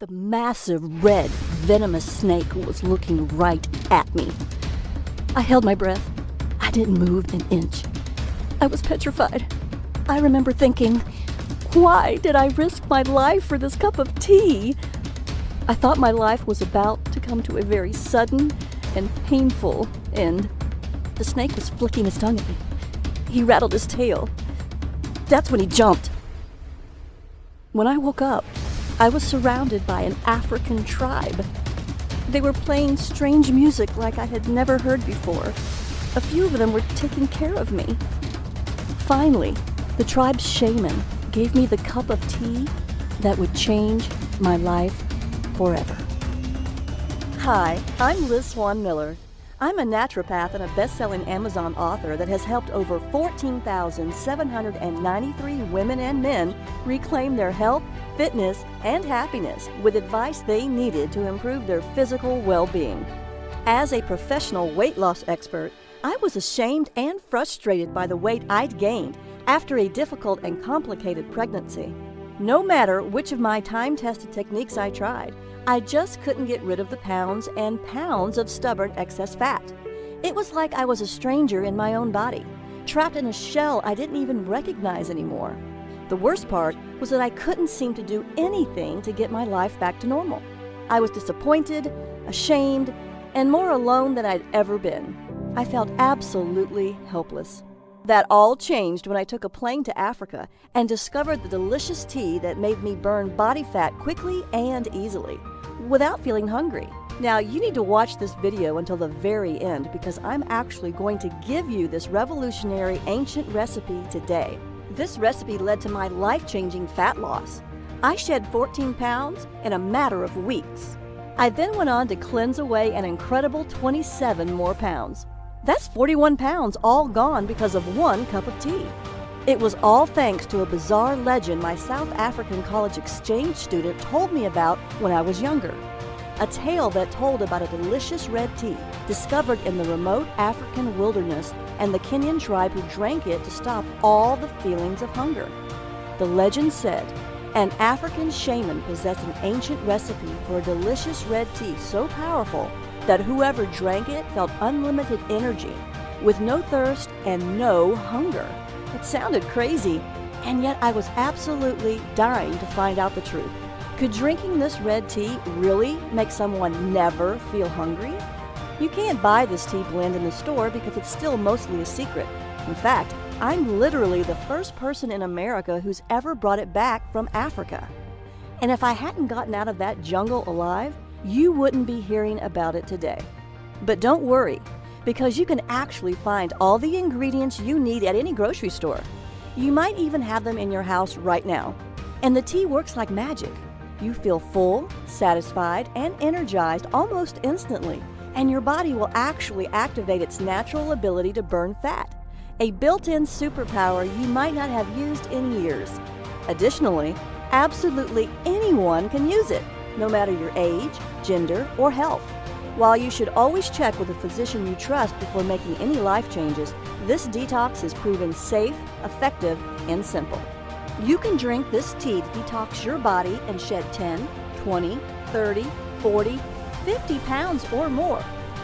The massive, red, venomous snake was looking right at me. I held my breath. I didn't move an inch. I was petrified. I remember thinking, why did I risk my life for this cup of tea? I thought my life was about to come to a very sudden and painful end. The snake was flicking his tongue at me. He rattled his tail. That's when he jumped. When I woke up, I was surrounded by an African tribe. They were playing strange music like I had never heard before. A few of them were taking care of me. Finally, the tribe's shaman gave me the cup of tea that would change my life forever. Hi, I'm Liz Swan Miller. I'm a naturopath and a best-selling Amazon author that has helped over 14,793 women and men reclaim their health, fitness, and happiness with advice they needed to improve their physical well-being. As a professional weight loss expert, I was ashamed and frustrated by the weight I'd gained after a difficult and complicated pregnancy. No matter which of my time-tested techniques I tried, I just couldn't get rid of the pounds and pounds of stubborn excess fat. It was like I was a stranger in my own body, trapped in a shell I didn't even recognize anymore. The worst part was that I couldn't seem to do anything to get my life back to normal. I was disappointed, ashamed, and more alone than I'd ever been. I felt absolutely helpless. That all changed when I took a plane to Africa and discovered the delicious tea that made me burn body fat quickly and easily, without feeling hungry. Now, you need to watch this video until the very end because I'm actually going to give you this revolutionary ancient recipe today. This recipe led to my life-changing fat loss. I shed 14 pounds in a matter of weeks. I then went on to cleanse away an incredible 27 more pounds. That's 41 pounds all gone because of one cup of tea. It was all thanks to a bizarre legend my South African college exchange student told me about when I was younger. A tale that told about a delicious red tea discovered in the remote African wilderness and the Kenyan tribe who drank it to stop all the feelings of hunger. The legend said an African shaman possessed an ancient recipe for a delicious red tea so powerful that whoever drank it felt unlimited energy, with no thirst and no hunger. It sounded crazy, and yet I was absolutely dying to find out the truth. Could drinking this red tea really make someone never feel hungry? You can't buy this tea blend in the store because it's still mostly a secret. In fact, I'm literally the first person in America who's ever brought it back from Africa. And if I hadn't gotten out of that jungle alive, you wouldn't be hearing about it today. But don't worry, because you can actually find all the ingredients you need at any grocery store. You might even have them in your house right now. And the tea works like magic. You feel full, satisfied, and energized almost instantly, and your body will actually activate its natural ability to burn fat, a built-in superpower you might not have used in years. Additionally, absolutely anyone can use it, no matter your age, gender, or health. While you should always check with a physician you trust before making any life changes, this detox is proven safe, effective, and simple. You can drink this tea to detox your body and shed 10, 20, 30, 40, 50 pounds or more,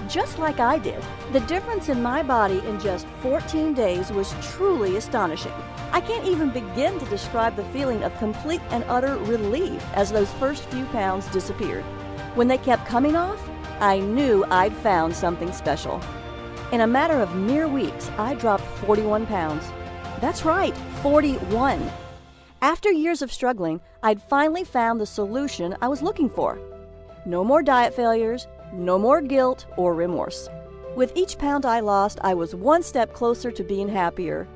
just like I did. The difference in my body in just 14 days was truly astonishing. I can't even begin to describe the feeling of complete and utter relief as those first few pounds disappeared. When they kept coming off, I knew I'd found something special. In a matter of mere weeks, I dropped 41 pounds. That's right, 41. After years of struggling, I'd finally found the solution I was looking for. No more diet failures, no more guilt or remorse. With each pound I lost, I was one step closer to being happier,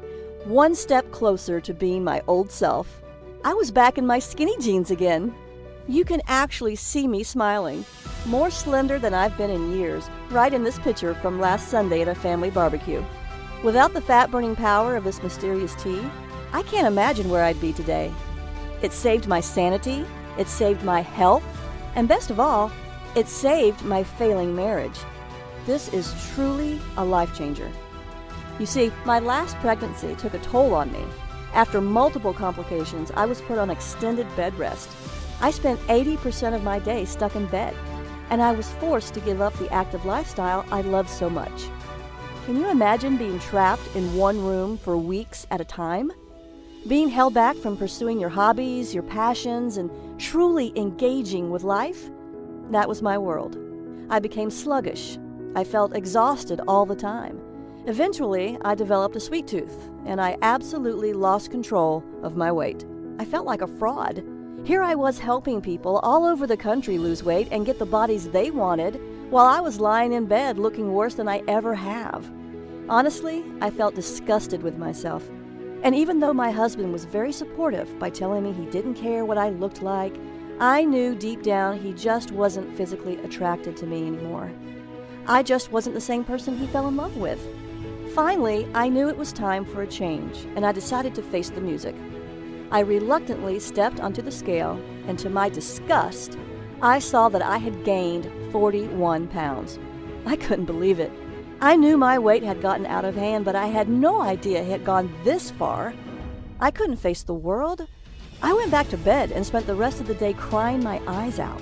one step closer to being my old self. I was back in my skinny jeans again. You can actually see me smiling, more slender than I've been in years, right in this picture from last Sunday at a family barbecue. Without the fat-burning power of this mysterious tea, I can't imagine where I'd be today. It saved my sanity, it saved my health, and best of all, it saved my failing marriage. This is truly a life changer. You see, my last pregnancy took a toll on me. After multiple complications, I was put on extended bed rest. I spent 80% of my day stuck in bed, and I was forced to give up the active lifestyle I loved so much. Can you imagine being trapped in one room for weeks at a time? Being held back from pursuing your hobbies, your passions, and truly engaging with life? That was my world. I became sluggish. I felt exhausted all the time. Eventually, I developed a sweet tooth, and I absolutely lost control of my weight. I felt like a fraud. Here I was helping people all over the country lose weight and get the bodies they wanted, while I was lying in bed looking worse than I ever have. Honestly, I felt disgusted with myself. And even though my husband was very supportive by telling me he didn't care what I looked like, I knew deep down he just wasn't physically attracted to me anymore. I just wasn't the same person he fell in love with. Finally, I knew it was time for a change, and I decided to face the music. I reluctantly stepped onto the scale, and to my disgust, I saw that I had gained 41 pounds. I couldn't believe it. I knew my weight had gotten out of hand, but I had no idea it had gone this far. I couldn't face the world. I went back to bed and spent the rest of the day crying my eyes out.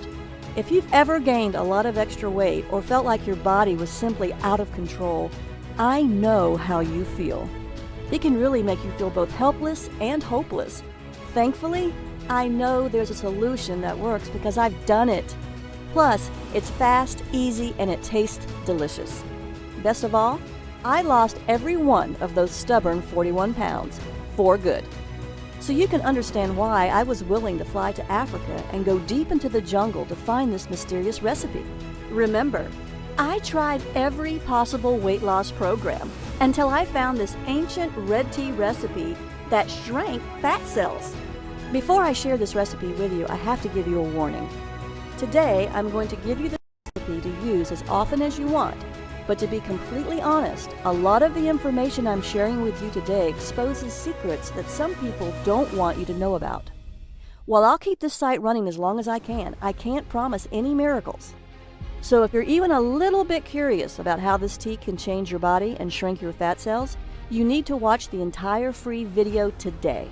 If you've ever gained a lot of extra weight or felt like your body was simply out of control, I know how you feel. It can really make you feel both helpless and hopeless. Thankfully, I know there's a solution that works because I've done it. Plus, it's fast, easy, and it tastes delicious. Best of all, I lost every one of those stubborn 41 pounds for good. So you can understand why I was willing to fly to Africa and go deep into the jungle to find this mysterious recipe. Remember, I tried every possible weight loss program until I found this ancient red tea recipe that shrank fat cells. Before I share this recipe with you, I have to give you a warning. Today, I'm going to give you the recipe to use as often as you want, but to be completely honest, a lot of the information I'm sharing with you today exposes secrets that some people don't want you to know about. While I'll keep this site running as long as I can't promise any miracles. So if you're even a little bit curious about how this tea can change your body and shrink your fat cells, you need to watch the entire free video today.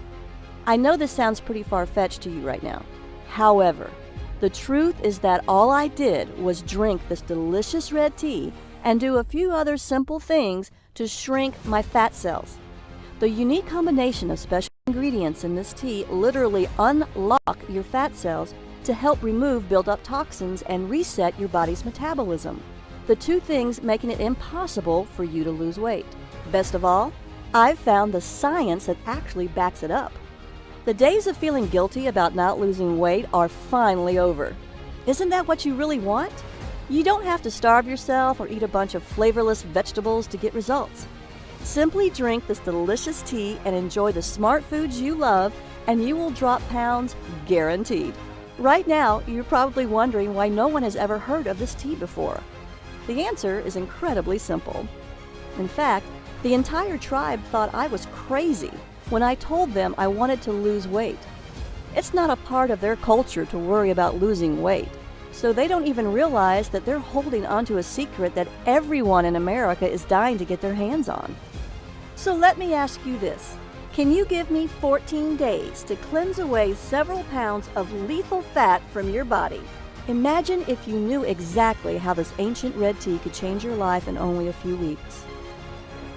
I know this sounds pretty far-fetched to you right now. However, the truth is that all I did was drink this delicious red tea and do a few other simple things to shrink my fat cells. The unique combination of special ingredients in this tea literally unlock your fat cells to help remove built-up toxins and reset your body's metabolism, the two things making it impossible for you to lose weight. Best of all, I've found the science that actually backs it up. The days of feeling guilty about not losing weight are finally over. Isn't that what you really want? You don't have to starve yourself or eat a bunch of flavorless vegetables to get results. Simply drink this delicious tea and enjoy the smart foods you love, and you will drop pounds guaranteed. Right now, you're probably wondering why no one has ever heard of this tea before. The answer is incredibly simple. In fact, the entire tribe thought I was crazy when I told them I wanted to lose weight. It's not a part of their culture to worry about losing weight, so they don't even realize that they're holding onto a secret that everyone in America is dying to get their hands on. So let me ask you this. Can you give me 14 days to cleanse away several pounds of lethal fat from your body? Imagine if you knew exactly how this ancient red tea could change your life in only a few weeks.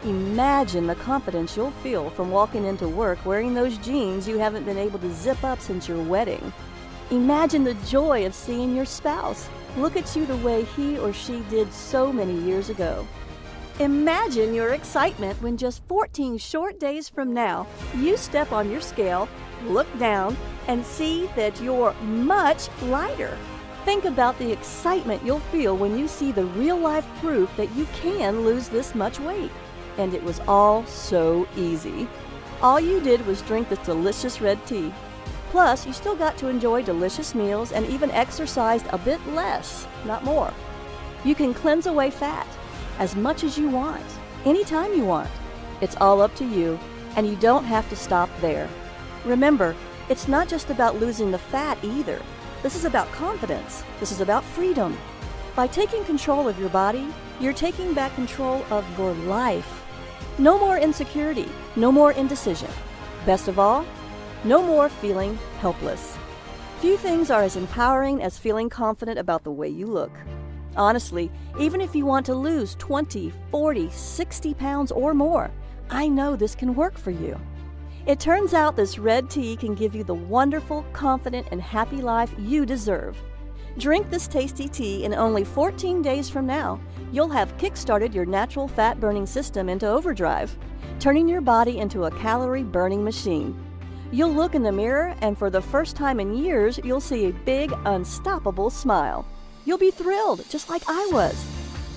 Imagine the confidence you'll feel from walking into work wearing those jeans you haven't been able to zip up since your wedding. Imagine the joy of seeing your spouse look at you the way he or she did so many years ago. Imagine your excitement when just 14 short days from now, you step on your scale, look down, and see that you're much lighter. Think about the excitement you'll feel when you see the real-life proof that you can lose this much weight. And it was all so easy. All you did was drink this delicious red tea. Plus, you still got to enjoy delicious meals and even exercised a bit less, not more. You can cleanse away fat as much as you want, anytime you want. It's all up to you, and you don't have to stop there. Remember, it's not just about losing the fat either. This is about confidence. This is about freedom. By taking control of your body, you're taking back control of your life. No more insecurity, no more indecision. Best of all, no more feeling helpless. Few things are as empowering as feeling confident about the way you look. Honestly, even if you want to lose 20, 40, 60 pounds or more, I know this can work for you. It turns out this red tea can give you the wonderful, confident, and happy life you deserve. Drink this tasty tea and only 14 days from now, you'll have kick-started your natural fat-burning system into overdrive, turning your body into a calorie-burning machine. You'll look in the mirror, and for the first time in years, you'll see a big, unstoppable smile. You'll be thrilled, just like I was.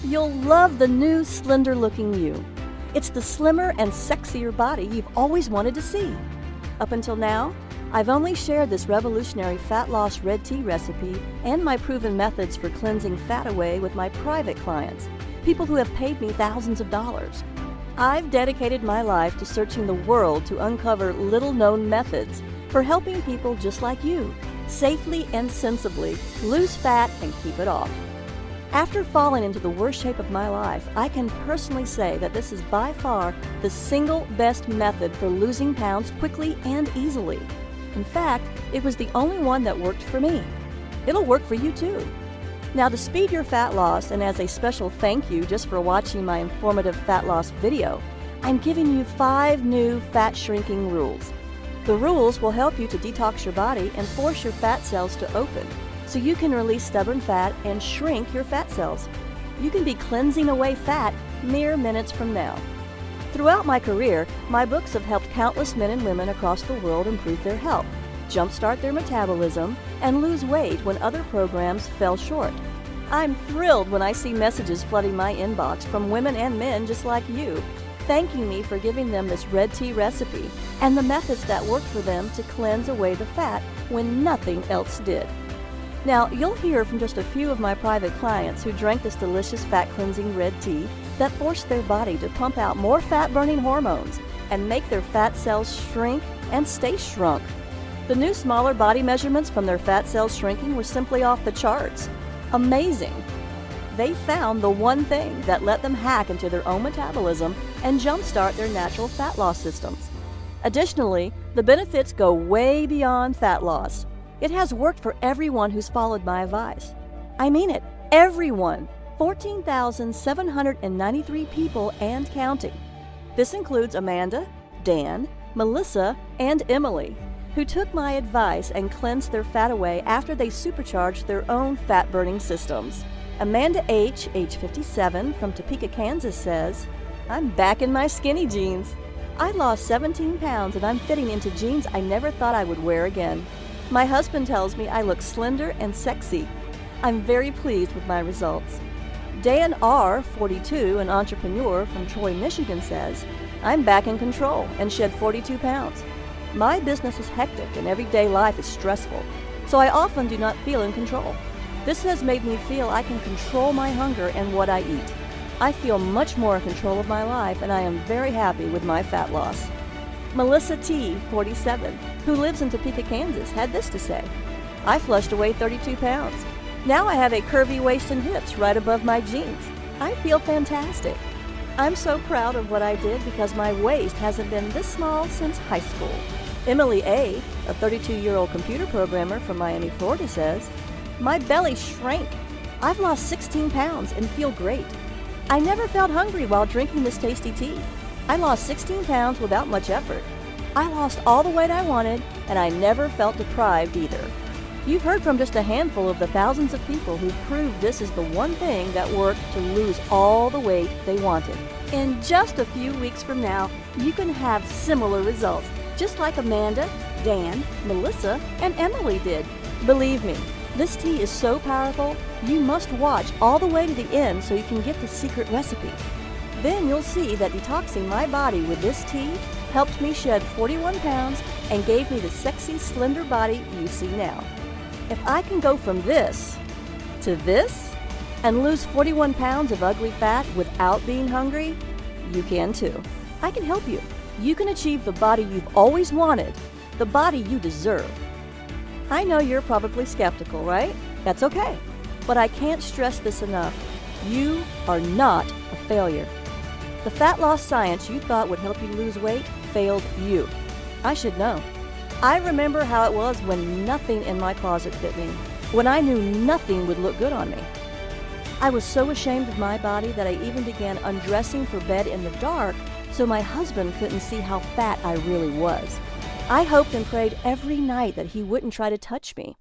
You'll love the new, slender-looking you. It's the slimmer and sexier body you've always wanted to see. Up until now, I've only shared this revolutionary fat loss red tea recipe and my proven methods for cleansing fat away with my private clients, people who have paid me thousands of dollars. I've dedicated my life to searching the world to uncover little-known methods for helping people just like you safely and sensibly lose fat and keep it off. After falling into the worst shape of my life, I can personally say that this is by far the single best method for losing pounds quickly and easily. In fact, it was the only one that worked for me. It'll work for you too. Now, to speed your fat loss, and as a special thank you just for watching my informative fat loss video, I'm giving you 5 new fat shrinking rules. The rules will help you to detox your body and force your fat cells to open, so you can release stubborn fat and shrink your fat cells. You can be cleansing away fat mere minutes from now. Throughout my career, my books have helped countless men and women across the world improve their health, jumpstart their metabolism, and lose weight when other programs fell short. I'm thrilled when I see messages flooding my inbox from women and men just like you, thanking me for giving them this red tea recipe and the methods that worked for them to cleanse away the fat when nothing else did. Now, you'll hear from just a few of my private clients who drank this delicious fat-cleansing red tea that forced their body to pump out more fat-burning hormones and make their fat cells shrink and stay shrunk. The new smaller body measurements from their fat cells shrinking were simply off the charts. Amazing! They found the one thing that let them hack into their own metabolism and jumpstart their natural fat loss systems. Additionally, the benefits go way beyond fat loss. It has worked for everyone who's followed my advice. I mean it, everyone! 14,793 people and counting. This includes Amanda, Dan, Melissa, and Emily, who took my advice and cleansed their fat away after they supercharged their own fat-burning systems. Amanda H., age 57, from Topeka, Kansas, says, "I'm back in my skinny jeans. I lost 17 pounds and I'm fitting into jeans I never thought I would wear again. My husband tells me I look slender and sexy. I'm very pleased with my results." Dan R., 42, an entrepreneur from Troy, Michigan, says, "I'm back in control and shed 42 pounds. My business is hectic and everyday life is stressful, so I often do not feel in control. This has made me feel I can control my hunger and what I eat. I feel much more in control of my life and I am very happy with my fat loss." Melissa T., 47, who lives in Topeka, Kansas, had this to say, "I flushed away 32 pounds. Now I have a curvy waist and hips right above my jeans. I feel fantastic. I'm so proud of what I did because my waist hasn't been this small since high school." Emily A., a 32-year-old computer programmer from Miami, Florida, says, "My belly shrank. I've lost 16 pounds and feel great. I never felt hungry while drinking this tasty tea. I lost 16 pounds without much effort. I lost all the weight I wanted, and I never felt deprived either." You've heard from just a handful of the thousands of people who've proved this is the one thing that worked to lose all the weight they wanted. In just a few weeks from now, you can have similar results, just like Amanda, Dan, Melissa, and Emily did. Believe me, this tea is so powerful, you must watch all the way to the end so you can get the secret recipe. Then you'll see that detoxing my body with this tea helped me shed 41 pounds and gave me the sexy, slender body you see now. If I can go from this to this and lose 41 pounds of ugly fat without being hungry, you can too. I can help you. You can achieve the body you've always wanted, the body you deserve. I know you're probably skeptical, right? That's okay. But I can't stress this enough. You are not a failure. The fat loss science you thought would help you lose weight failed you. I should know. I remember how it was when nothing in my closet fit me, when I knew nothing would look good on me. I was so ashamed of my body that I even began undressing for bed in the dark so my husband couldn't see how fat I really was. I hoped and prayed every night that he wouldn't try to touch me.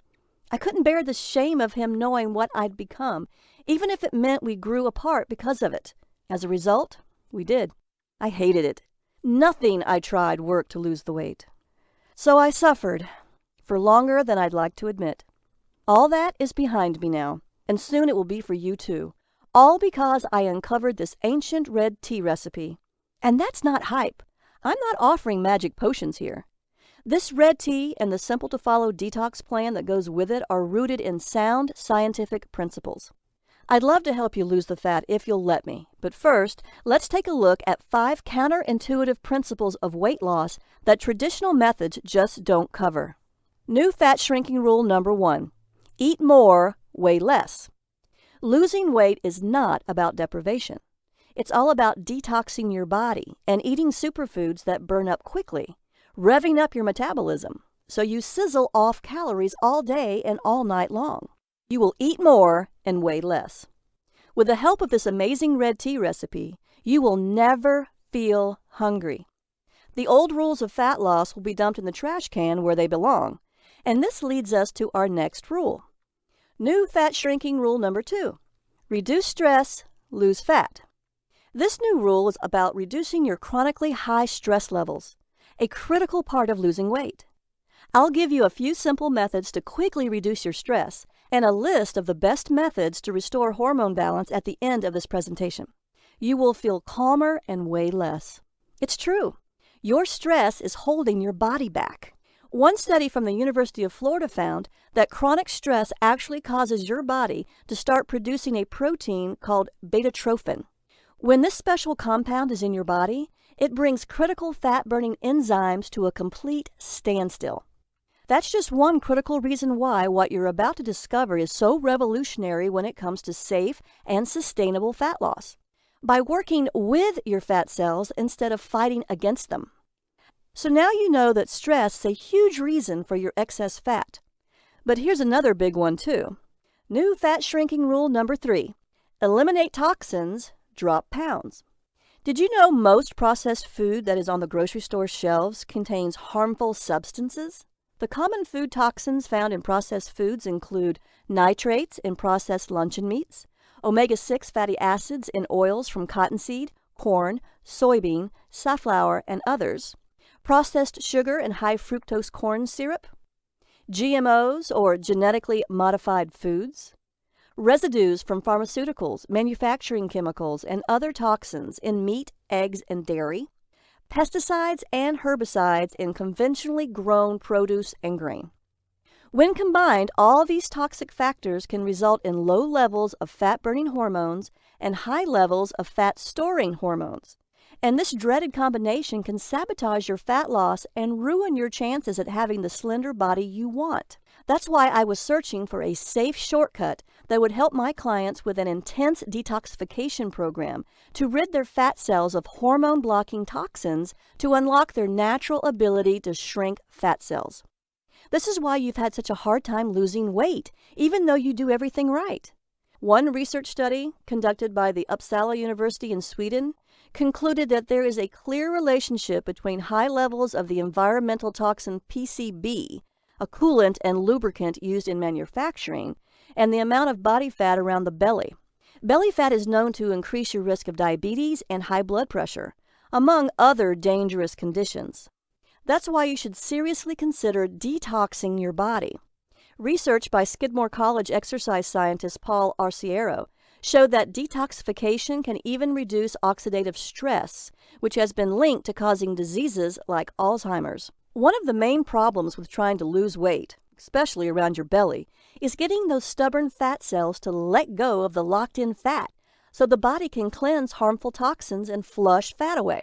I couldn't bear the shame of him knowing what I'd become, even if it meant we grew apart because of it. As a result, we did. I hated it. Nothing I tried worked to lose the weight. So I suffered, for longer than I'd like to admit. All that is behind me now, and soon it will be for you too. All because I uncovered this ancient red tea recipe. And that's not hype. I'm not offering magic potions here. This red tea and the simple-to-follow detox plan that goes with it are rooted in sound scientific principles. I'd love to help you lose the fat if you'll let me, but first, let's take a look at 5 counterintuitive principles of weight loss that traditional methods just don't cover. New fat shrinking rule number 1. Eat more, weigh less. Losing weight is not about deprivation. It's all about detoxing your body and eating superfoods that burn up quickly, revving up your metabolism, so you sizzle off calories all day and all night long. You will eat more and weigh less. With the help of this amazing red tea recipe, you will never feel hungry. The old rules of fat loss will be dumped in the trash can where they belong, and this leads us to our next rule. New fat shrinking rule number 2. Reduce stress, lose fat. This new rule is about reducing your chronically high stress levels, a critical part of losing weight. I'll give you a few simple methods to quickly reduce your stress and a list of the best methods to restore hormone balance at the end of this presentation. You will feel calmer and weigh less. It's true. Your stress is holding your body back. One study from the University of Florida found that chronic stress actually causes your body to start producing a protein called beta-trophin. When this special compound is in your body, it brings critical fat-burning enzymes to a complete standstill. That's just one critical reason why what you're about to discover is so revolutionary when it comes to safe and sustainable fat loss. By working with your fat cells instead of fighting against them. So now you know that stress is a huge reason for your excess fat. But here's another big one too. New fat shrinking rule number 3. Eliminate toxins, drop pounds. Did you know most processed food that is on the grocery store shelves contains harmful substances? The common food toxins found in processed foods include nitrates in processed luncheon meats, omega-6 fatty acids in oils from cottonseed, corn, soybean, safflower, and others, processed sugar and high fructose corn syrup, GMOs or genetically modified foods, residues from pharmaceuticals, manufacturing chemicals, and other toxins in meat, eggs, and dairy, pesticides and herbicides in conventionally grown produce and grain. When combined, all these toxic factors can result in low levels of fat-burning hormones and high levels of fat-storing hormones. And this dreaded combination can sabotage your fat loss and ruin your chances at having the slender body you want. That's why I was searching for a safe shortcut that would help my clients with an intense detoxification program to rid their fat cells of hormone-blocking toxins to unlock their natural ability to shrink fat cells. This is why you've had such a hard time losing weight, even though you do everything right. One research study conducted by the Uppsala University in Sweden concluded that there is a clear relationship between high levels of the environmental toxin PCB, a coolant and lubricant used in manufacturing, and the amount of body fat around the belly. Belly fat is known to increase your risk of diabetes and high blood pressure, among other dangerous conditions. That's why you should seriously consider detoxing your body. Research by Skidmore College exercise scientist Paul Arciero showed that detoxification can even reduce oxidative stress, which has been linked to causing diseases like Alzheimer's. One of the main problems with trying to lose weight, especially around your belly, is getting those stubborn fat cells to let go of the locked-in fat so the body can cleanse harmful toxins and flush fat away.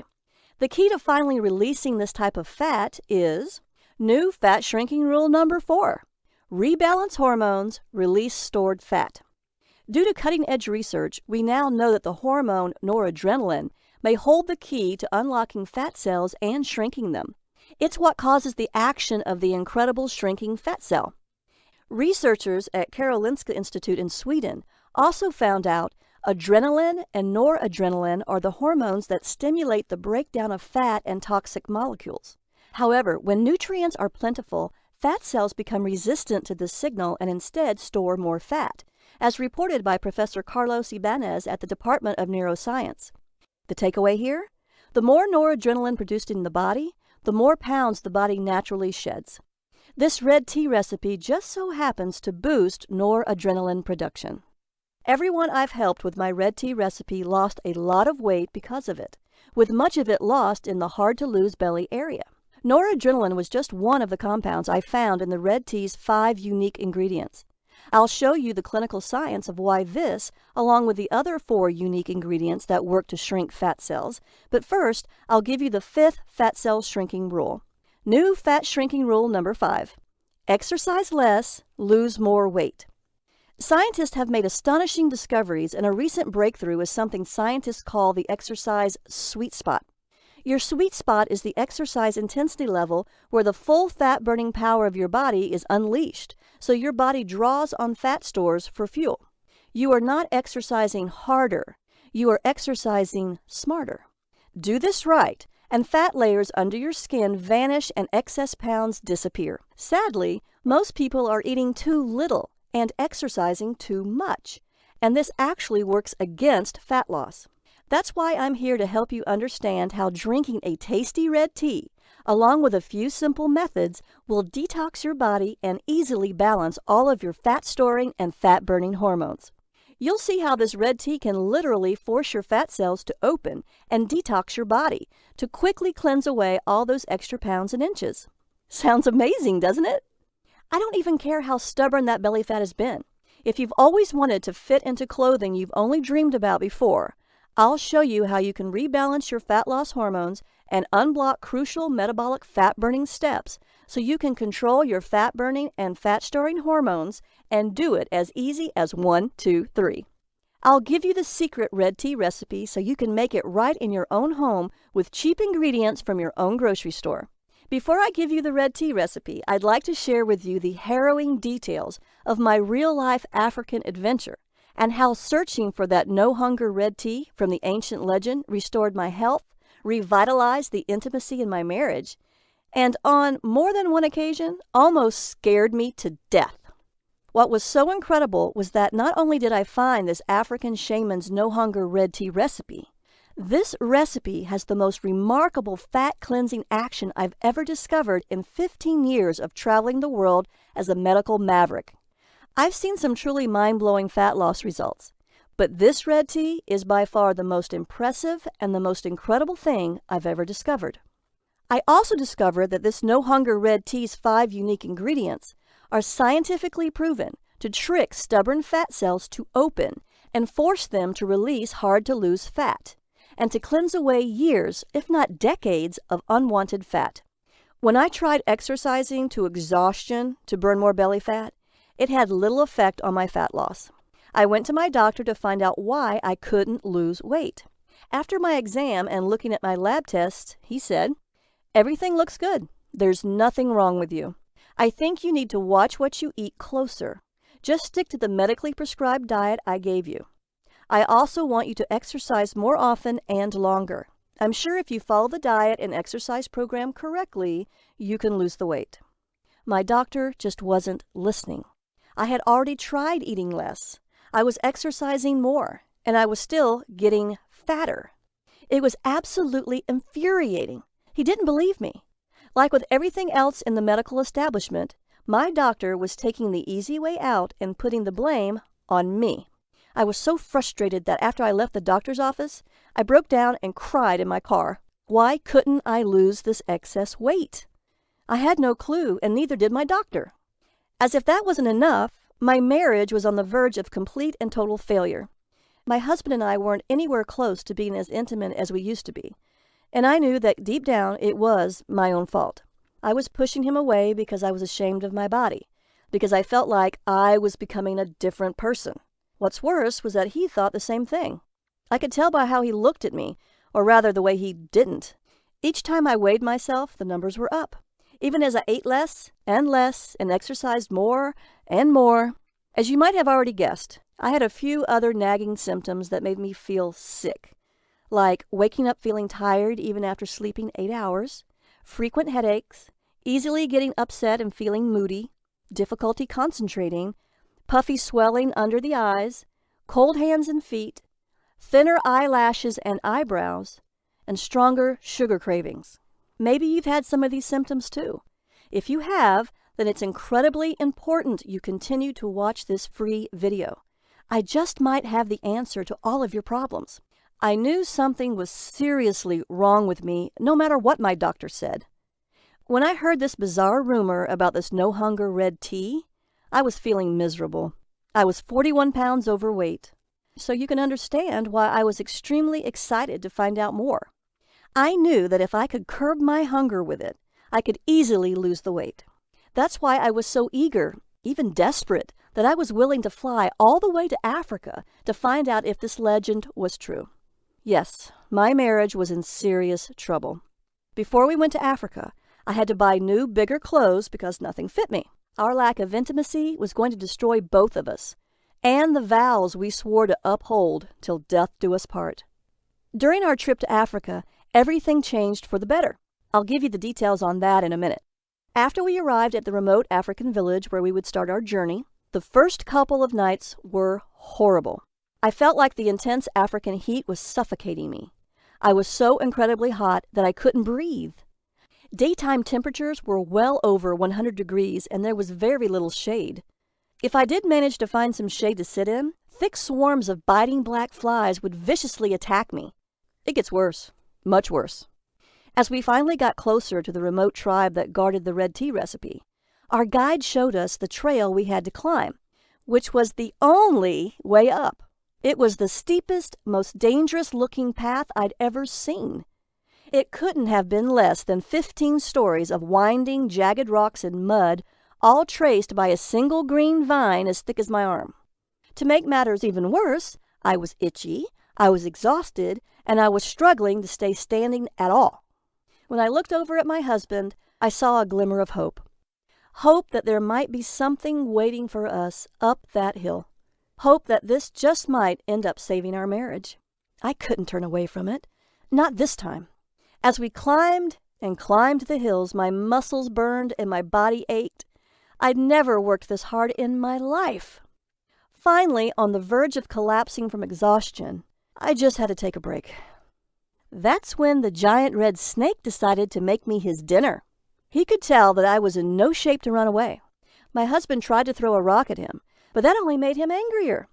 The key to finally releasing this type of fat is new fat shrinking rule number 4. Rebalance hormones, release stored fat. Due to cutting-edge research, we now know that the hormone noradrenaline may hold the key to unlocking fat cells and shrinking them. It's what causes the action of the incredible shrinking fat cell. Researchers at Karolinska Institute in Sweden also found out adrenaline and noradrenaline are the hormones that stimulate the breakdown of fat and toxic molecules. However, when nutrients are plentiful, fat cells become resistant to this signal and instead store more fat, as reported by Professor Carlos Ibanez at the Department of Neuroscience. The takeaway here? The more noradrenaline produced in the body, the more pounds the body naturally sheds. This red tea recipe just so happens to boost noradrenaline production. Everyone I've helped with my red tea recipe lost a lot of weight because of it, with much of it lost in the hard-to-lose belly area. Noradrenaline was just one of the compounds I found in the red tea's 5 unique ingredients. I'll show you the clinical science of why this, along with the other 4 unique ingredients that work to shrink fat cells, but first, I'll give you the 5th fat cell shrinking rule. New fat shrinking rule number 5. Exercise less, lose more weight. Scientists have made astonishing discoveries, and a recent breakthrough is something scientists call the exercise sweet spot. Your sweet spot is the exercise intensity level where the full fat-burning power of your body is unleashed, so your body draws on fat stores for fuel. You are not exercising harder, you are exercising smarter. Do this right, and fat layers under your skin vanish and excess pounds disappear. Sadly, most people are eating too little and exercising too much, and this actually works against fat loss. That's why I'm here to help you understand how drinking a tasty red tea, along with a few simple methods, will detox your body and easily balance all of your fat-storing and fat-burning hormones. You'll see how this red tea can literally force your fat cells to open and detox your body to quickly cleanse away all those extra pounds and inches. Sounds amazing, doesn't it? I don't even care how stubborn that belly fat has been. If you've always wanted to fit into clothing you've only dreamed about before, I'll show you how you can rebalance your fat loss hormones and unblock crucial metabolic fat-burning steps so you can control your fat-burning and fat-storing hormones and do it as easy as 1, 2, 3. I'll give you the secret red tea recipe so you can make it right in your own home with cheap ingredients from your own grocery store. Before I give you the red tea recipe, I'd like to share with you the harrowing details of my real-life African adventure and how searching for that no-hunger red tea from the ancient legend restored my health, revitalized the intimacy in my marriage, and on more than one occasion, almost scared me to death. What was so incredible was that not only did I find this African shaman's no-hunger red tea recipe, this recipe has the most remarkable fat-cleansing action I've ever discovered in 15 years of traveling the world as a medical maverick. I've seen some truly mind-blowing fat loss results, but this red tea is by far the most impressive and the most incredible thing I've ever discovered. I also discovered that this no-hunger red tea's 5 unique ingredients are scientifically proven to trick stubborn fat cells to open and force them to release hard-to-lose fat, and to cleanse away years, if not decades, of unwanted fat. When I tried exercising to exhaustion to burn more belly fat, it had little effect on my fat loss. I went to my doctor to find out why I couldn't lose weight. After my exam and looking at my lab tests, he said, "Everything looks good. There's nothing wrong with you. I think you need to watch what you eat closer. Just stick to the medically prescribed diet I gave you. I also want you to exercise more often and longer. I'm sure if you follow the diet and exercise program correctly, you can lose the weight." My doctor just wasn't listening. I had already tried eating less. I was exercising more, and I was still getting fatter. It was absolutely infuriating. He didn't believe me. Like with everything else in the medical establishment, my doctor was taking the easy way out and putting the blame on me. I was so frustrated that after I left the doctor's office, I broke down and cried in my car. Why couldn't I lose this excess weight? I had no clue, and neither did my doctor. As if that wasn't enough, my marriage was on the verge of complete and total failure. My husband and I weren't anywhere close to being as intimate as we used to be, and I knew that deep down it was my own fault. I was pushing him away because I was ashamed of my body, because I felt like I was becoming a different person. What's worse was that he thought the same thing. I could tell by how he looked at me, or rather the way he didn't. Each time I weighed myself, the numbers were up, even as I ate less and less and exercised more and more. As you might have already guessed, I had a few other nagging symptoms that made me feel sick, like waking up feeling tired even after sleeping 8 hours, frequent headaches, easily getting upset and feeling moody, difficulty concentrating, puffy swelling under the eyes, cold hands and feet, thinner eyelashes and eyebrows, and stronger sugar cravings. Maybe you've had some of these symptoms too. If you have, then it's incredibly important you continue to watch this free video. I just might have the answer to all of your problems. I knew something was seriously wrong with me, no matter what my doctor said. When I heard this bizarre rumor about this no-hunger red tea, I was feeling miserable. I was 41 pounds overweight, so you can understand why I was extremely excited to find out more. I knew that if I could curb my hunger with it, I could easily lose the weight. That's why I was so eager, even desperate, that I was willing to fly all the way to Africa to find out if this legend was true. Yes, my marriage was in serious trouble. Before we went to Africa, I had to buy new, bigger clothes because nothing fit me. Our lack of intimacy was going to destroy both of us, and the vows we swore to uphold till death do us part. During our trip to Africa, everything changed for the better. I'll give you the details on that in a minute. After we arrived at the remote African village where we would start our journey, the first couple of nights were horrible. I felt like the intense African heat was suffocating me. I was so incredibly hot that I couldn't breathe. Daytime temperatures were well over 100 degrees and there was very little shade. If I did manage to find some shade to sit in, thick swarms of biting black flies would viciously attack me. It gets worse, much worse. As we finally got closer to the remote tribe that guarded the red tea recipe, our guide showed us the trail we had to climb, which was the only way up. It was the steepest, most dangerous-looking path I'd ever seen. It couldn't have been less than 15 stories of winding, jagged rocks and mud, all traced by a single green vine as thick as my arm. To make matters even worse, I was itchy, I was exhausted, and I was struggling to stay standing at all. When I looked over at my husband, I saw a glimmer of hope. Hope that there might be something waiting for us up that hill. Hope that this just might end up saving our marriage. I couldn't turn away from it. Not this time. As we climbed and climbed the hills, my muscles burned and my body ached. I'd never worked this hard in my life. Finally, on the verge of collapsing from exhaustion, I just had to take a break. That's when the giant red snake decided to make me his dinner. He could tell that I was in no shape to run away. My husband tried to throw a rock at him, but that only made him angrier.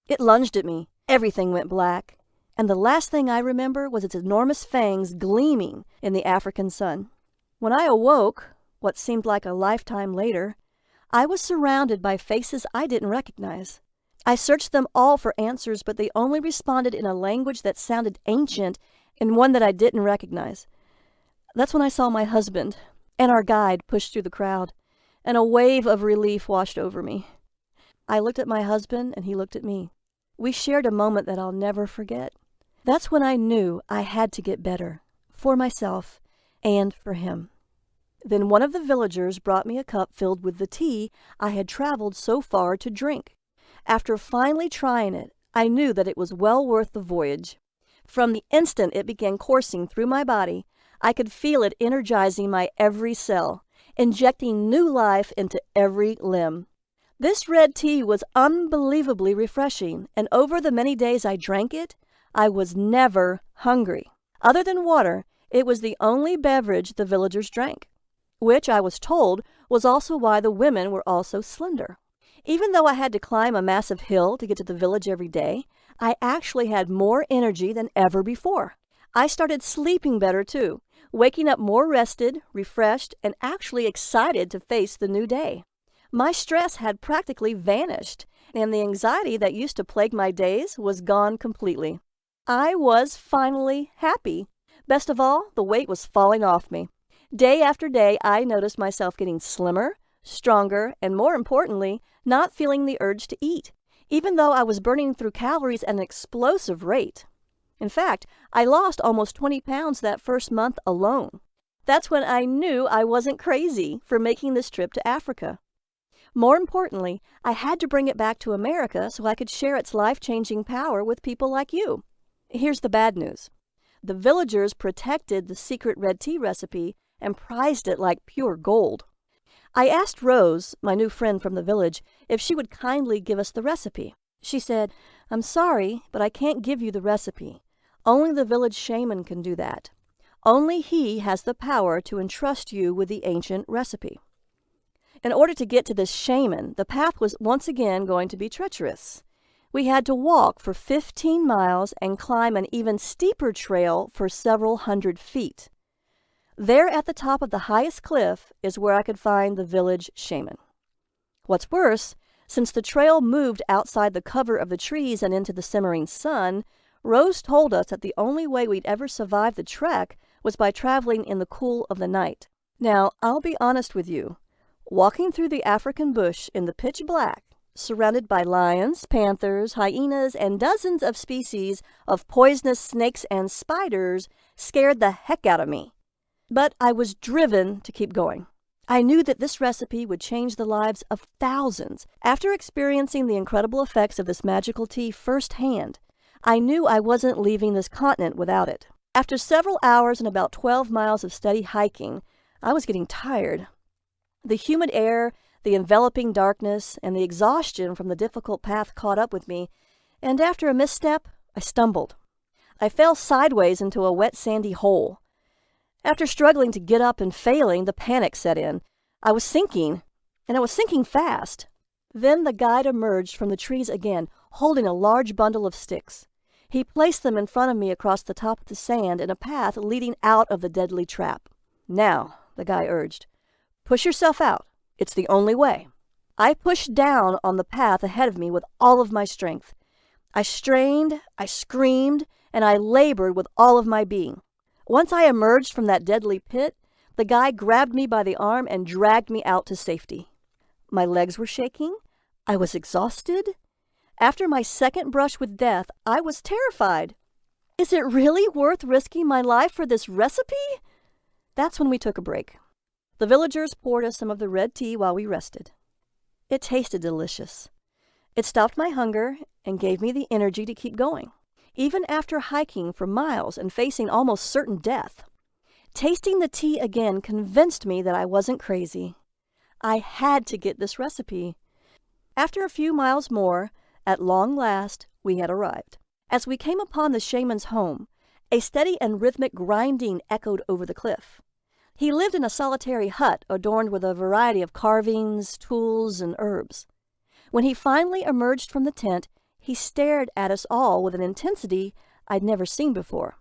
It lunged at me. Everything went black. And the last thing I remember was its enormous fangs gleaming in the African sun. When I awoke, what seemed like a lifetime later, I was surrounded by faces I didn't recognize. I searched them all for answers, but they only responded in a language that sounded ancient and one that I didn't recognize. That's when I saw my husband and our guide push through the crowd, and a wave of relief washed over me. I looked at my husband, and he looked at me. We shared a moment that I'll never forget. That's when I knew I had to get better, for myself and for him. Then one of the villagers brought me a cup filled with the tea I had traveled so far to drink. After finally trying it, I knew that it was well worth the voyage. From the instant it began coursing through my body, I could feel it energizing my every cell, injecting new life into every limb. This red tea was unbelievably refreshing, and over the many days I drank it, I was never hungry. Other than water, it was the only beverage the villagers drank, which I was told was also why the women were all so slender. Even though I had to climb a massive hill to get to the village every day, I actually had more energy than ever before. I started sleeping better too, waking up more rested, refreshed, and actually excited to face the new day. My stress had practically vanished, and the anxiety that used to plague my days was gone completely. I was finally happy. Best of all, the weight was falling off me. Day after day, I noticed myself getting slimmer, stronger, and more importantly, not feeling the urge to eat, even though I was burning through calories at an explosive rate. In fact, I lost almost 20 pounds that first month alone. That's when I knew I wasn't crazy for making this trip to Africa. More importantly, I had to bring it back to America so I could share its life-changing power with people like you. Here's the bad news. The villagers protected the secret red tea recipe and prized it like pure gold. I asked Rose, my new friend from the village, if she would kindly give us the recipe. She said, "I'm sorry, but I can't give you the recipe. Only the village shaman can do that. Only he has the power to entrust you with the ancient recipe." In order to get to this shaman, the path was once again going to be treacherous. We had to walk for 15 miles and climb an even steeper trail for several hundred feet. There at the top of the highest cliff is where I could find the village shaman. What's worse, since the trail moved outside the cover of the trees and into the simmering sun, Rose told us that the only way we'd ever survive the trek was by traveling in the cool of the night. Now, I'll be honest with you. Walking through the African bush in the pitch black, surrounded by lions, panthers, hyenas, and dozens of species of poisonous snakes and spiders, scared the heck out of me. But I was driven to keep going. I knew that this recipe would change the lives of thousands. After experiencing the incredible effects of this magical tea firsthand, I knew I wasn't leaving this continent without it. After several hours and about 12 miles of steady hiking, I was getting tired. The humid air, the enveloping darkness, and the exhaustion from the difficult path caught up with me, and after a misstep, I stumbled. I fell sideways into a wet sandy hole. After struggling to get up and failing, the panic set in. I was sinking, and I was sinking fast. Then the guide emerged from the trees again, holding a large bundle of sticks. He placed them in front of me across the top of the sand in a path leading out of the deadly trap. "Now," the guy urged, "push yourself out. It's the only way." I pushed down on the path ahead of me with all of my strength. I strained, I screamed, and I labored with all of my being. Once I emerged from that deadly pit, the guy grabbed me by the arm and dragged me out to safety. My legs were shaking. I was exhausted. After my second brush with death, I was terrified. Is it really worth risking my life for this recipe? That's when we took a break. The villagers poured us some of the red tea while we rested. It tasted delicious. It stopped my hunger and gave me the energy to keep going, even after hiking for miles and facing almost certain death. Tasting the tea again convinced me that I wasn't crazy. I had to get this recipe. After a few miles more, at long last, we had arrived. As we came upon the shaman's home, a steady and rhythmic grinding echoed over the cliff. He lived in a solitary hut adorned with a variety of carvings, tools, and herbs. When he finally emerged from the tent, he stared at us all with an intensity I'd never seen before.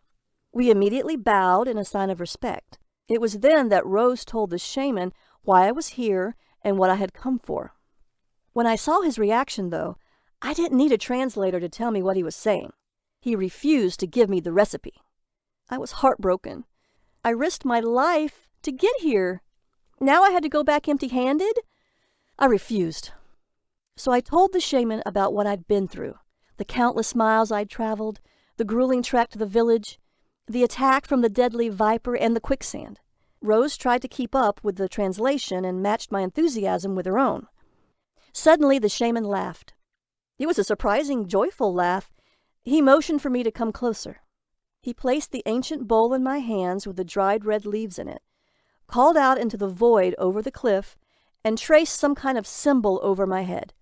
We immediately bowed in a sign of respect. It was then that Rose told the shaman why I was here and what I had come for. When I saw his reaction, though, I didn't need a translator to tell me what he was saying. He refused to give me the recipe. I was heartbroken. I risked my life to get here. Now I had to go back empty-handed? I refused. So I told the shaman about what I'd been through, the countless miles I'd traveled, the grueling trek to the village, the attack from the deadly viper, and the quicksand. Rose tried to keep up with the translation and matched my enthusiasm with her own. Suddenly the shaman laughed. It was a surprising, joyful laugh. He motioned for me to come closer. He placed the ancient bowl in my hands with the dried red leaves in it, called out into the void over the cliff, and traced some kind of symbol over my head.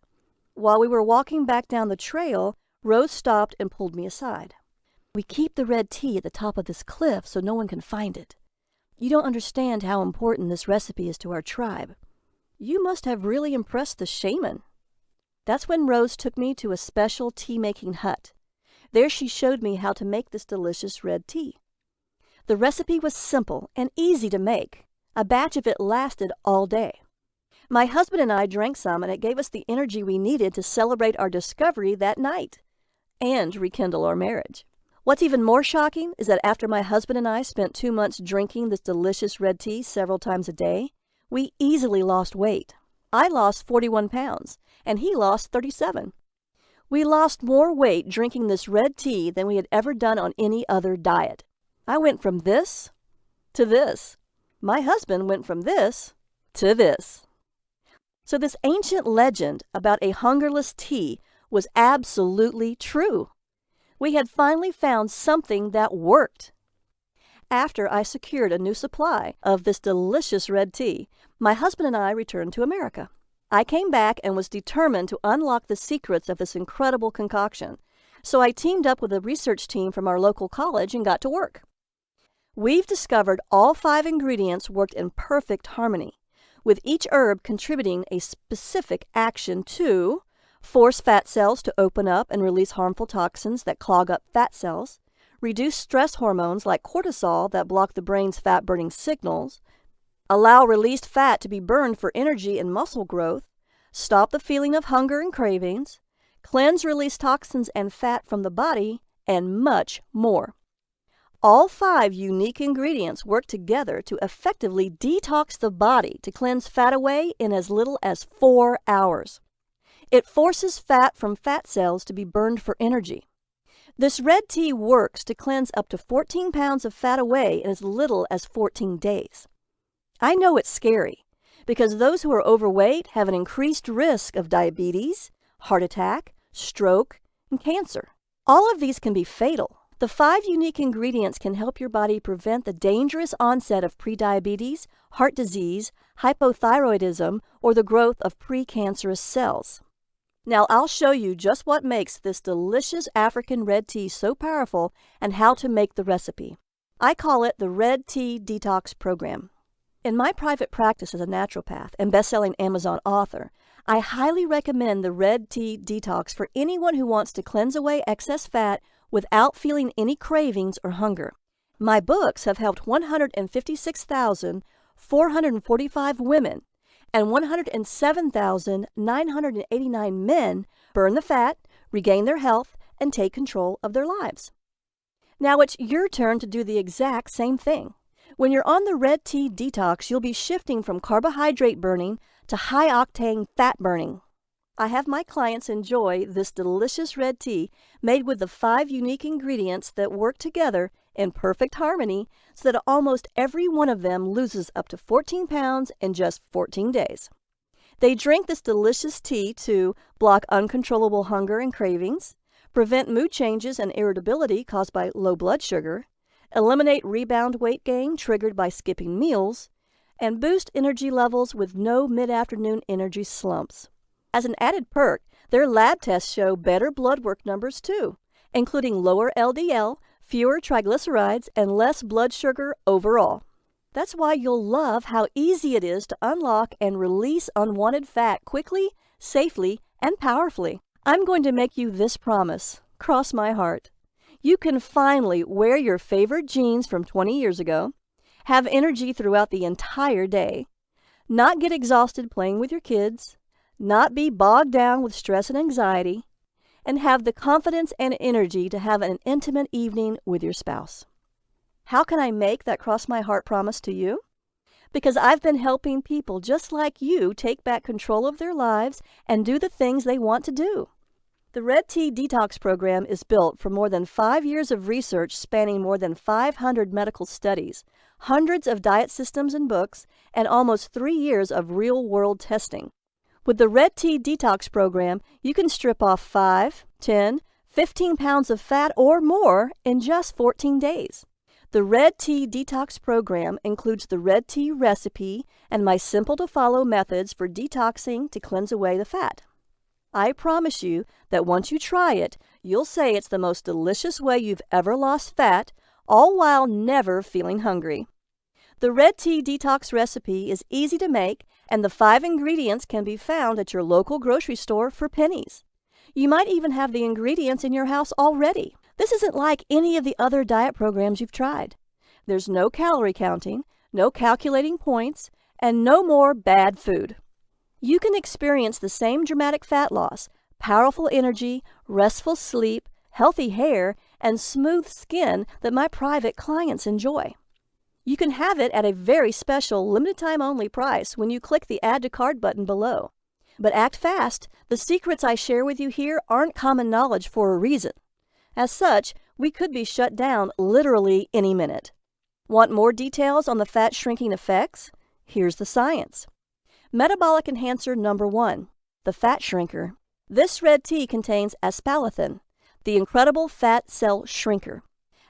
While we were walking back down the trail, Rose stopped and pulled me aside. "We keep the red tea at the top of this cliff so no one can find it. You don't understand how important this recipe is to our tribe. You must have really impressed the shaman." That's when Rose took me to a special tea-making hut. There she showed me how to make this delicious red tea. The recipe was simple and easy to make. A batch of it lasted all day. My husband and I drank some, and it gave us the energy we needed to celebrate our discovery that night and rekindle our marriage. What's even more shocking is that after my husband and I spent 2 months drinking this delicious red tea several times a day, we easily lost weight. I lost 41 pounds, and he lost 37. We lost more weight drinking this red tea than we had ever done on any other diet. I went from this to this. My husband went from this to this. So this ancient legend about a hungerless tea was absolutely true. We had finally found something that worked. After I secured a new supply of this delicious red tea, my husband and I returned to America. I came back and was determined to unlock the secrets of this incredible concoction. So I teamed up with a research team from our local college and got to work. We've discovered all 5 ingredients worked in perfect harmony, with each herb contributing a specific action to force fat cells to open up and release harmful toxins that clog up fat cells, reduce stress hormones like cortisol that block the brain's fat-burning signals, allow released fat to be burned for energy and muscle growth, stop the feeling of hunger and cravings, cleanse release toxins and fat from the body, and much more. All 5 unique ingredients work together to effectively detox the body to cleanse fat away in as little as 4 hours. It forces fat from fat cells to be burned for energy. This red tea works to cleanse up to 14 pounds of fat away in as little as 14 days. I know it's scary because those who are overweight have an increased risk of diabetes, heart attack, stroke, and cancer. All of these can be fatal. The 5 unique ingredients can help your body prevent the dangerous onset of prediabetes, heart disease, hypothyroidism, or the growth of precancerous cells. Now I'll show you just what makes this delicious African red tea so powerful and how to make the recipe. I call it the Red Tea Detox Program. In my private practice as a naturopath and best-selling Amazon author, I highly recommend the Red Tea Detox for anyone who wants to cleanse away excess fat without feeling any cravings or hunger. My books have helped 156,445 women and 107,989 men burn the fat, regain their health, and take control of their lives. Now it's your turn to do the exact same thing. When you're on the red tea detox, you'll be shifting from carbohydrate burning to high-octane fat burning. I have my clients enjoy this delicious red tea made with the 5 unique ingredients that work together in perfect harmony so that almost every one of them loses up to 14 pounds in just 14 days. They drink this delicious tea to block uncontrollable hunger and cravings, prevent mood changes and irritability caused by low blood sugar, eliminate rebound weight gain triggered by skipping meals, and boost energy levels with no mid-afternoon energy slumps. As an added perk, their lab tests show better blood work numbers too, including lower LDL, fewer triglycerides, and less blood sugar overall. That's why you'll love how easy it is to unlock and release unwanted fat quickly, safely, and powerfully. I'm going to make you this promise. Cross my heart. You can finally wear your favorite jeans from 20 years ago, have energy throughout the entire day, not get exhausted playing with your kids, not be bogged down with stress and anxiety, and have the confidence and energy to have an intimate evening with your spouse. How can I make that cross my heart promise to you? Because I've been helping people just like you take back control of their lives and do the things they want to do. The Red Tea Detox Program is built from more than 5 years of research spanning more than 500 medical studies, hundreds of diet systems and books, and almost 3 years of real-world testing. With the Red Tea Detox Program, you can strip off 5, 10, 15 pounds of fat or more in just 14 days. The Red Tea Detox Program includes the red tea recipe and my simple-to-follow methods for detoxing to cleanse away the fat. I promise you that once you try it, you'll say it's the most delicious way you've ever lost fat, all while never feeling hungry. The Red Tea Detox recipe is easy to make, and the 5 ingredients can be found at your local grocery store for pennies. You might even have the ingredients in your house already. This isn't like any of the other diet programs you've tried. There's no calorie counting, no calculating points, and no more bad food. You can experience the same dramatic fat loss, powerful energy, restful sleep, healthy hair, and smooth skin that my private clients enjoy. You can have it at a very special limited time only price when you click the Add to Cart button below. But act fast. The secrets I share with you here aren't common knowledge for a reason. As such, we could be shut down literally any minute. Want more details on the fat shrinking effects? Here's the science. Metabolic enhancer number 1, the fat shrinker. This red tea contains aspalathin, the incredible fat cell shrinker.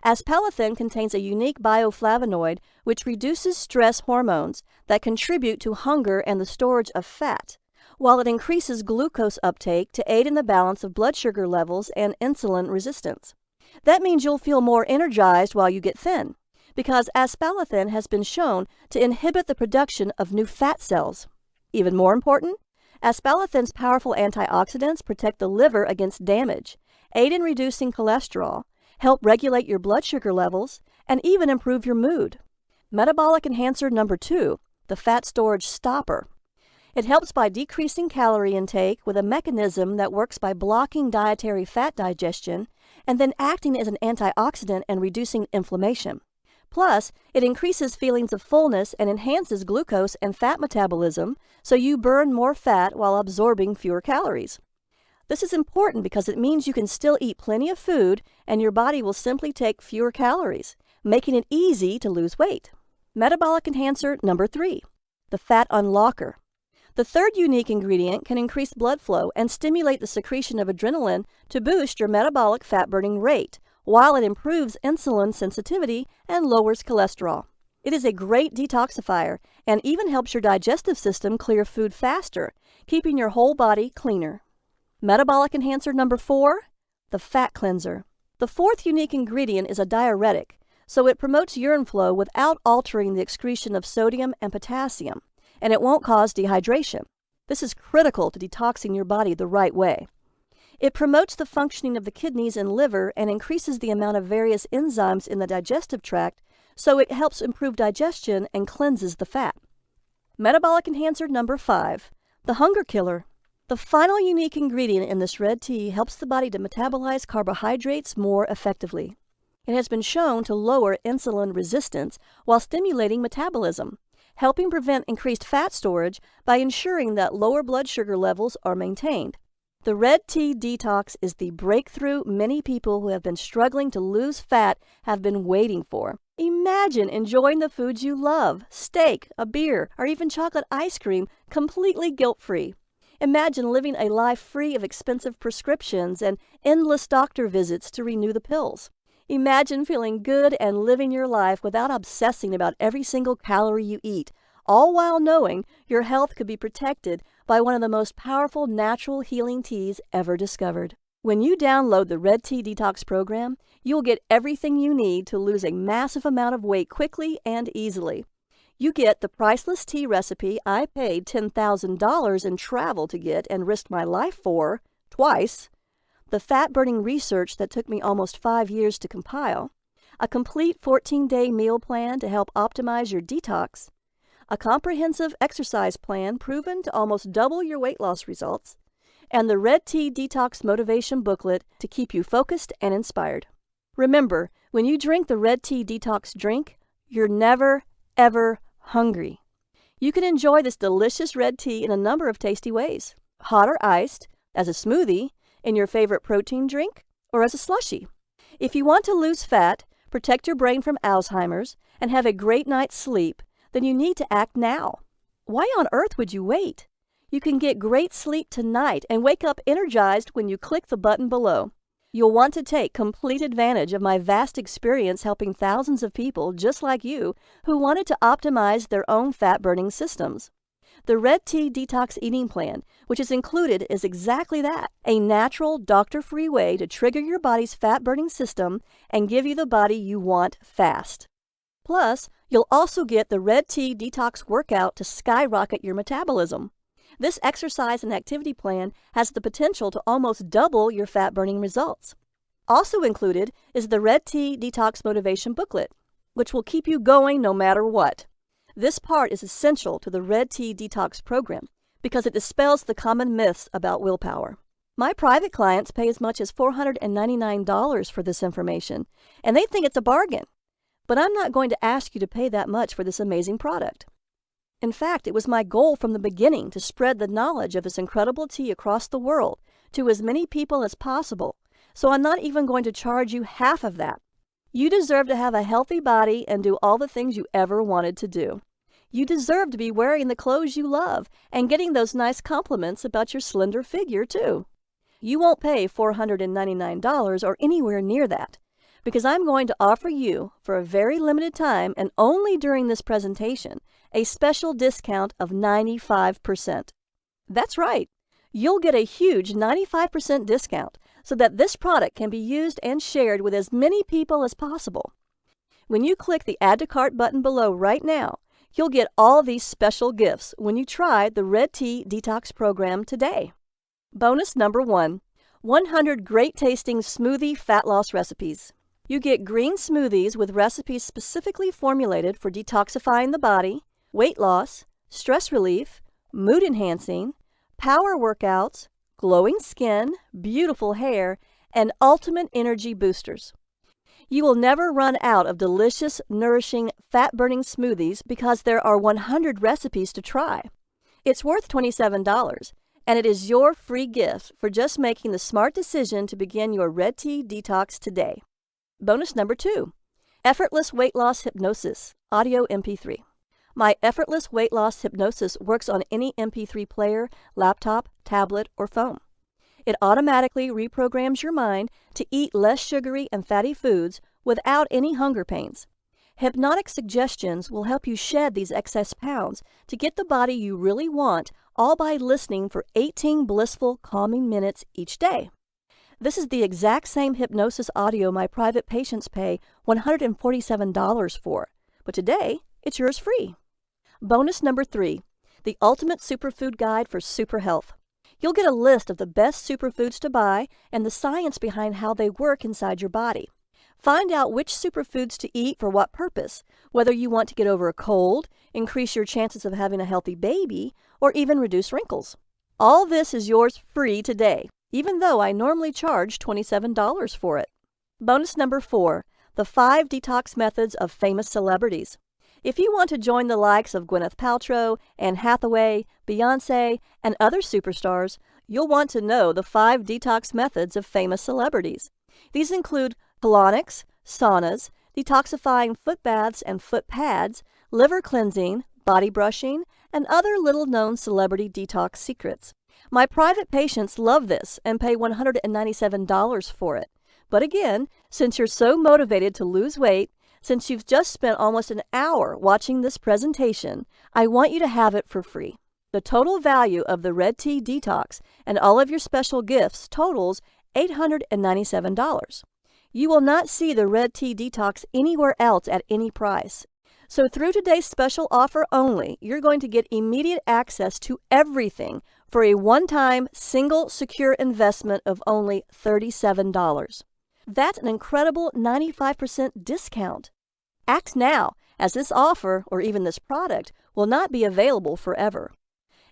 Aspalathin contains a unique bioflavonoid which reduces stress hormones that contribute to hunger and the storage of fat, while it increases glucose uptake to aid in the balance of blood sugar levels and insulin resistance. That means you'll feel more energized while you get thin, because aspalathin has been shown to inhibit the production of new fat cells. Even more important, aspalathin's powerful antioxidants protect the liver against damage, aid in reducing cholesterol, help regulate your blood sugar levels, and even improve your mood. Metabolic enhancer number 2, the fat storage stopper. It helps by decreasing calorie intake with a mechanism that works by blocking dietary fat digestion and then acting as an antioxidant and reducing inflammation. Plus, it increases feelings of fullness and enhances glucose and fat metabolism, so you burn more fat while absorbing fewer calories. This is important because it means you can still eat plenty of food and your body will simply take fewer calories, making it easy to lose weight. Metabolic enhancer number 3, the fat unlocker. The third unique ingredient can increase blood flow and stimulate the secretion of adrenaline to boost your metabolic fat-burning rate, while it improves insulin sensitivity and lowers cholesterol. It is a great detoxifier and even helps your digestive system clear food faster, keeping your whole body cleaner. Metabolic enhancer number 4, the fat cleanser. The fourth unique ingredient is a diuretic, so it promotes urine flow without altering the excretion of sodium and potassium, and it won't cause dehydration. This is critical to detoxing your body the right way. It promotes the functioning of the kidneys and liver and increases the amount of various enzymes in the digestive tract, so it helps improve digestion and cleanses the fat. Metabolic enhancer number 5, the hunger killer. The final unique ingredient in this red tea helps the body to metabolize carbohydrates more effectively. It has been shown to lower insulin resistance while stimulating metabolism, helping prevent increased fat storage by ensuring that lower blood sugar levels are maintained. The red tea detox is the breakthrough many people who have been struggling to lose fat have been waiting for. Imagine enjoying the foods you love, steak, a beer, or even chocolate ice cream, completely guilt-free. Imagine living a life free of expensive prescriptions and endless doctor visits to renew the pills. Imagine feeling good and living your life without obsessing about every single calorie you eat, all while knowing your health could be protected by one of the most powerful natural healing teas ever discovered. When you download the Red Tea Detox program, you'll get everything you need to lose a massive amount of weight quickly and easily. You get the priceless tea recipe I paid $10,000 in travel to get and risked my life for, twice, the fat-burning research that took me almost 5 years to compile, a complete 14-day meal plan to help optimize your detox, a comprehensive exercise plan proven to almost double your weight loss results, and the Red Tea Detox Motivation Booklet to keep you focused and inspired. Remember, when you drink the Red Tea Detox drink, you're never, ever hungry. You can enjoy this delicious red tea in a number of tasty ways: hot or iced, as a smoothie, in your favorite protein drink, or as a slushie. If you want to lose fat, protect your brain from Alzheimer's, and have a great night's sleep, then you need to act now. Why on earth would you wait? You can get great sleep tonight and wake up energized when you click the button below. You'll want to take complete advantage of my vast experience helping thousands of people just like you who wanted to optimize their own fat-burning systems. The Red Tea Detox Eating Plan, which is included, is exactly that, a natural, doctor-free way to trigger your body's fat-burning system and give you the body you want fast. Plus, you'll also get the Red Tea Detox Workout to skyrocket your metabolism. This exercise and activity plan has the potential to almost double your fat-burning results. Also included is the Red Tea Detox Motivation Booklet, which will keep you going no matter what. This part is essential to the Red Tea Detox program because it dispels the common myths about willpower. My private clients pay as much as $499 for this information, and they think it's a bargain. But I'm not going to ask you to pay that much for this amazing product. In fact, it was my goal from the beginning to spread the knowledge of this incredible tea across the world to as many people as possible, so I'm not even going to charge you half of that. You deserve to have a healthy body and do all the things you ever wanted to do. You deserve to be wearing the clothes you love and getting those nice compliments about your slender figure, too. You won't pay $499 or anywhere near that, because I'm going to offer you, for a very limited time and only during this presentation, a special discount of 95%. That's right. You'll get a huge 95% discount so that this product can be used and shared with as many people as possible. When you click the Add to Cart button below right now, you'll get all these special gifts when you try the Red Tea Detox program today. Bonus number 1, 100 great-tasting smoothie fat loss recipes. You get green smoothies with recipes specifically formulated for detoxifying the body, weight loss, stress relief, mood enhancing, power workouts, glowing skin, beautiful hair, and ultimate energy boosters. You will never run out of delicious, nourishing, fat-burning smoothies because there are 100 recipes to try. It's worth $27, and it is your free gift for just making the smart decision to begin your Red Tea Detox today. Bonus number 2, Effortless Weight Loss Hypnosis, Audio MP3. My Effortless Weight Loss Hypnosis works on any MP3 player, laptop, tablet, or phone. It automatically reprograms your mind to eat less sugary and fatty foods without any hunger pains. Hypnotic suggestions will help you shed these excess pounds to get the body you really want, all by listening for 18 blissful, calming minutes each day. This is the exact same hypnosis audio my private patients pay $147 for, but today it's yours free. Bonus number 3, the Ultimate Superfood Guide for Super Health. You'll get a list of the best superfoods to buy and the science behind how they work inside your body. Find out which superfoods to eat for what purpose, whether you want to get over a cold, increase your chances of having a healthy baby, or even reduce wrinkles. All this is yours free today, even though I normally charge $27 for it. Bonus number 4, the 5 detox methods of famous celebrities. If you want to join the likes of Gwyneth Paltrow, Anne Hathaway, Beyoncé, and other superstars, you'll want to know the 5 detox methods of famous celebrities. These include colonics, saunas, detoxifying foot baths and foot pads, liver cleansing, body brushing, and other little-known celebrity detox secrets. My private patients love this and pay $197 for it. But again, since you're so motivated to lose weight, since you've just spent almost an hour watching this presentation, I want you to have it for free. The total value of the Red Tea Detox and all of your special gifts totals $897. You will not see the Red Tea Detox anywhere else at any price. So through today's special offer only, you're going to get immediate access to everything for a one-time, single, secure investment of only $37. That's an incredible 95% discount. Act now, as this offer, or even this product, will not be available forever.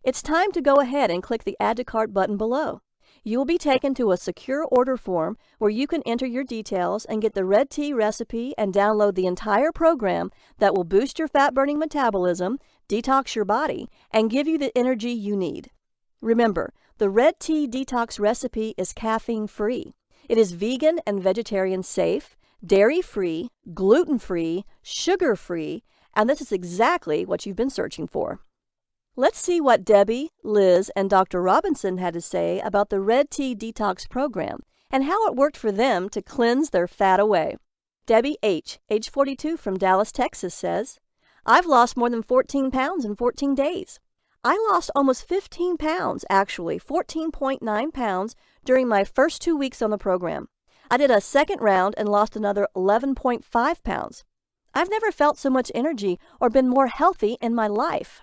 It's time to go ahead and click the Add to Cart button below. You will be taken to a secure order form where you can enter your details and get the red tea recipe and download the entire program that will boost your fat-burning metabolism, detox your body, and give you the energy you need. Remember, the Red Tea Detox recipe is caffeine-free. It is vegan and vegetarian safe, dairy-free, gluten-free, sugar-free, and this is exactly what you've been searching for. Let's see what Debbie, Liz, and Dr. Robinson had to say about the Red Tea Detox program and how it worked for them to cleanse their fat away. Debbie H., age 42 from Dallas, Texas, says, I've lost more than 14 pounds in 14 days. I lost almost 15 pounds, actually 14.9 pounds, during my first 2 weeks on the program. I did a second round and lost another 11.5 pounds. I've never felt so much energy or been more healthy in my life.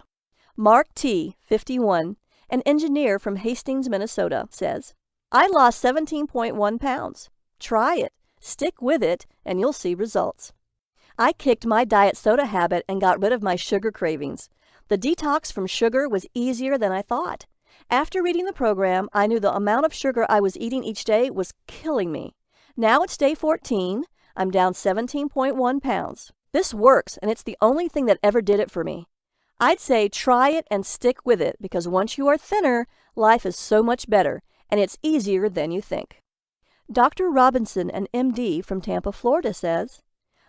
Mark T., 51, an engineer from Hastings, Minnesota, says, I lost 17.1 pounds. Try it, stick with it, and you'll see results. I kicked my diet soda habit and got rid of my sugar cravings. The detox from sugar was easier than I thought. After reading the program, I knew the amount of sugar I was eating each day was killing me. Now it's day 14. I'm down 17.1 pounds. This works, and it's the only thing that ever did it for me. I'd say try it and stick with it because once you are thinner, life is so much better and it's easier than you think. Dr. Robinson, an MD from Tampa, Florida, says,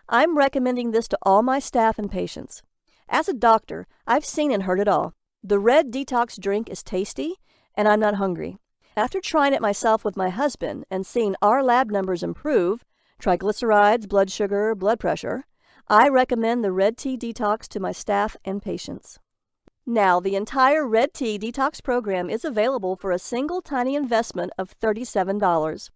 I'm recommending this to all my staff and patients. As a doctor, I've seen and heard it all. The red detox drink is tasty, and I'm not hungry. After trying it myself with my husband and seeing our lab numbers improve, triglycerides, blood sugar, blood pressure, I recommend the red tea detox to my staff and patients. Now, the entire red tea detox program is available for a single tiny investment of $37.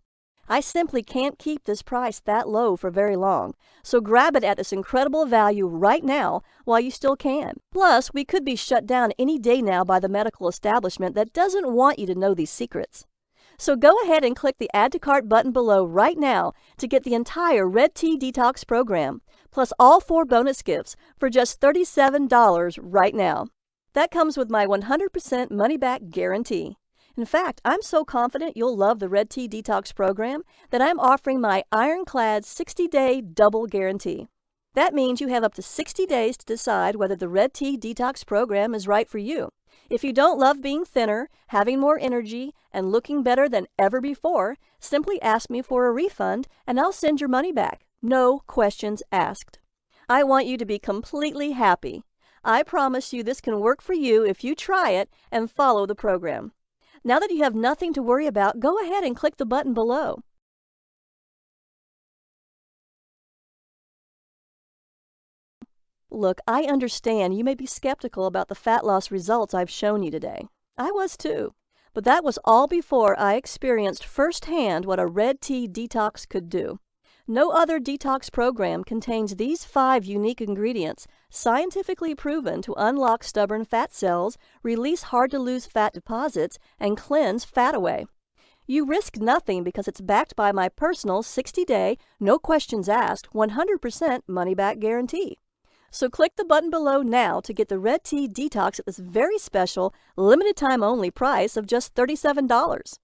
I simply can't keep this price that low for very long, so grab it at this incredible value right now while you still can. Plus, we could be shut down any day now by the medical establishment that doesn't want you to know these secrets. So go ahead and click the Add to Cart button below right now to get the entire Red Tea Detox program, plus all 4 bonus gifts for just $37 right now. That comes with my 100% money-back guarantee. In fact, I'm so confident you'll love the Red Tea Detox program that I'm offering my ironclad 60-day double guarantee. That means you have up to 60 days to decide whether the Red Tea Detox program is right for you. If you don't love being thinner, having more energy, and looking better than ever before, simply ask me for a refund and I'll send your money back. No questions asked. I want you to be completely happy. I promise you this can work for you if you try it and follow the program. Now that you have nothing to worry about, go ahead and click the button below. Look, I understand you may be skeptical about the fat loss results I've shown you today. I was too. But that was all before I experienced firsthand what a red tea detox could do. No other detox program contains these 5 unique ingredients scientifically proven to unlock stubborn fat cells, release hard-to-lose fat deposits, and cleanse fat away. You risk nothing because it's backed by my personal 60-day, no questions asked, 100% money-back guarantee. So click the button below now to get the Red Tea Detox at this very special, limited-time-only price of just $37.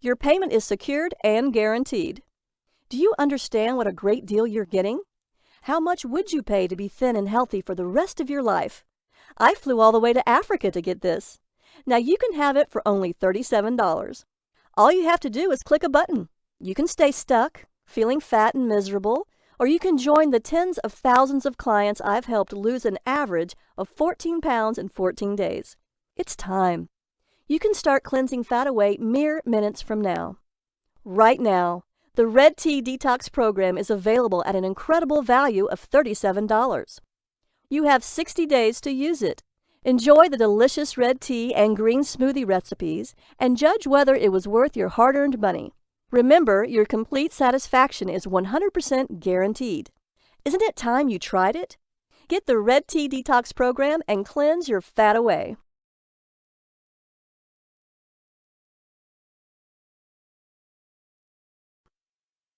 Your payment is secured and guaranteed. Do you understand what a great deal you're getting? How much would you pay to be thin and healthy for the rest of your life? I flew all the way to Africa to get this. Now you can have it for only $37. All you have to do is click a button. You can stay stuck, feeling fat and miserable, or you can join the tens of thousands of clients I've helped lose an average of 14 pounds in 14 days. It's time. You can start cleansing fat away mere minutes from now. Right now, the Red Tea Detox program is available at an incredible value of $37. You have 60 days to use it. Enjoy the delicious red tea and green smoothie recipes and judge whether it was worth your hard-earned money. Remember, your complete satisfaction is 100% guaranteed. Isn't it time you tried it? Get the Red Tea Detox program and cleanse your fat away.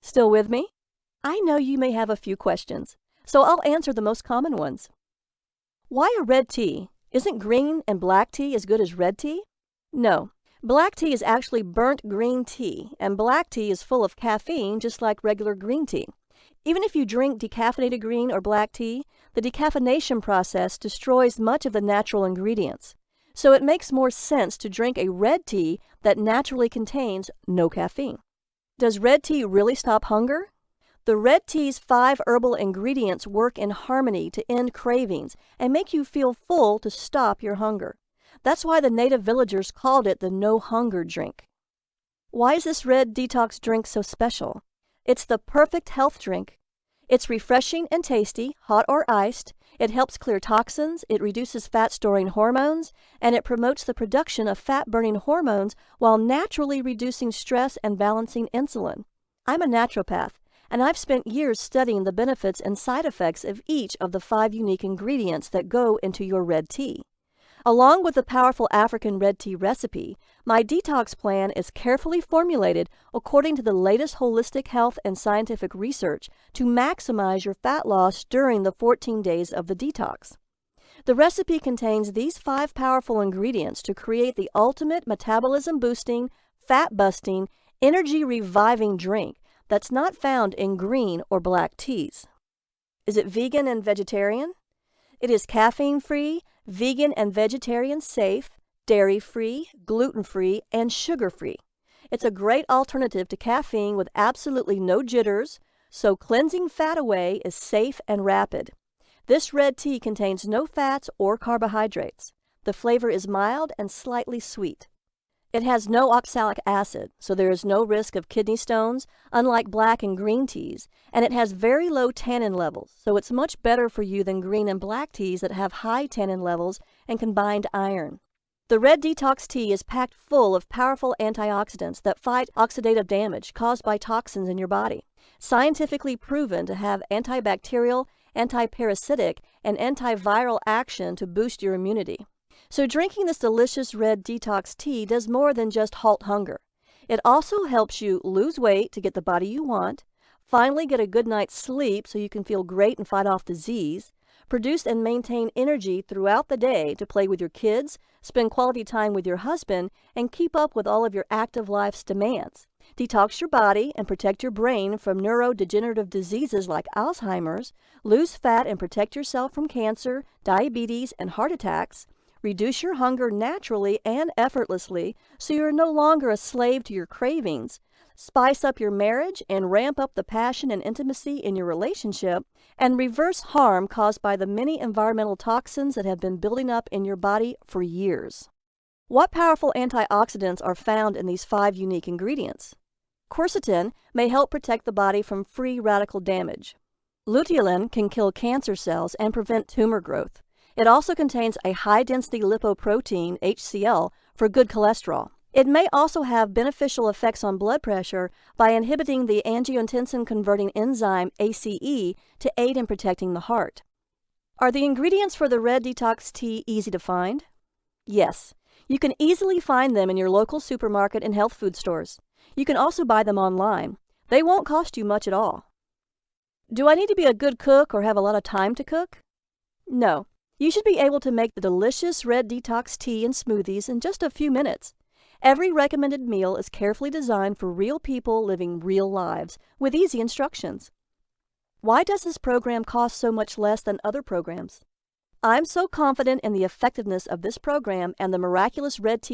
Still with me? I know you may have a few questions, so I'll answer the most common ones. Why a red tea? Isn't green and black tea as good as red tea? No. Black tea is actually burnt green tea, and black tea is full of caffeine just like regular green tea. Even if you drink decaffeinated green or black tea, the decaffeination process destroys much of the natural ingredients. So it makes more sense to drink a red tea that naturally contains no caffeine. Does red tea really stop hunger? The red tea's 5 herbal ingredients work in harmony to end cravings and make you feel full to stop your hunger. That's why the native villagers called it the no-hunger drink. Why is this red detox drink so special? It's the perfect health drink. It's refreshing and tasty, hot or iced. It helps clear toxins, it reduces fat-storing hormones, and it promotes the production of fat-burning hormones while naturally reducing stress and balancing insulin. I'm a naturopath, and I've spent years studying the benefits and side effects of each of the 5 unique ingredients that go into your red tea. Along with the powerful African red tea recipe, my detox plan is carefully formulated according to the latest holistic health and scientific research to maximize your fat loss during the 14 days of the detox. The recipe contains these 5 powerful ingredients to create the ultimate metabolism-boosting, fat-busting, energy-reviving drink that's not found in green or black teas. Is it vegan and vegetarian? It is caffeine-free, vegan and vegetarian safe, dairy-free, gluten-free, and sugar-free. It's a great alternative to caffeine with absolutely no jitters, so cleansing fat away is safe and rapid. This red tea contains no fats or carbohydrates. The flavor is mild and slightly sweet. It has no oxalic acid, so there is no risk of kidney stones, unlike black and green teas, and it has very low tannin levels, so it's much better for you than green and black teas that have high tannin levels and combined iron. The Red Detox tea is packed full of powerful antioxidants that fight oxidative damage caused by toxins in your body, scientifically proven to have antibacterial, antiparasitic, and antiviral action to boost your immunity. So drinking this delicious red detox tea does more than just halt hunger. It also helps you lose weight to get the body you want, finally get a good night's sleep so you can feel great and fight off disease, produce and maintain energy throughout the day to play with your kids, spend quality time with your husband, and keep up with all of your active life's demands. Detox your body and protect your brain from neurodegenerative diseases like Alzheimer's, lose fat and protect yourself from cancer, diabetes, and heart attacks, reduce your hunger naturally and effortlessly so you're no longer a slave to your cravings, spice up your marriage and ramp up the passion and intimacy in your relationship, and reverse harm caused by the many environmental toxins that have been building up in your body for years. What powerful antioxidants are found in these 5 unique ingredients? Quercetin may help protect the body from free radical damage. Luteolin can kill cancer cells and prevent tumor growth. It also contains a high-density lipoprotein, HCl, for good cholesterol. It may also have beneficial effects on blood pressure by inhibiting the angiotensin-converting enzyme ACE to aid in protecting the heart. Are the ingredients for the Red Detox tea easy to find? Yes. You can easily find them in your local supermarket and health food stores. You can also buy them online. They won't cost you much at all. Do I need to be a good cook or have a lot of time to cook? No. You should be able to make the delicious Red Detox tea and smoothies in just a few minutes. Every recommended meal is carefully designed for real people living real lives with easy instructions. Why does this program cost so much less than other programs? I'm so confident in the effectiveness of this program and the miraculous red tea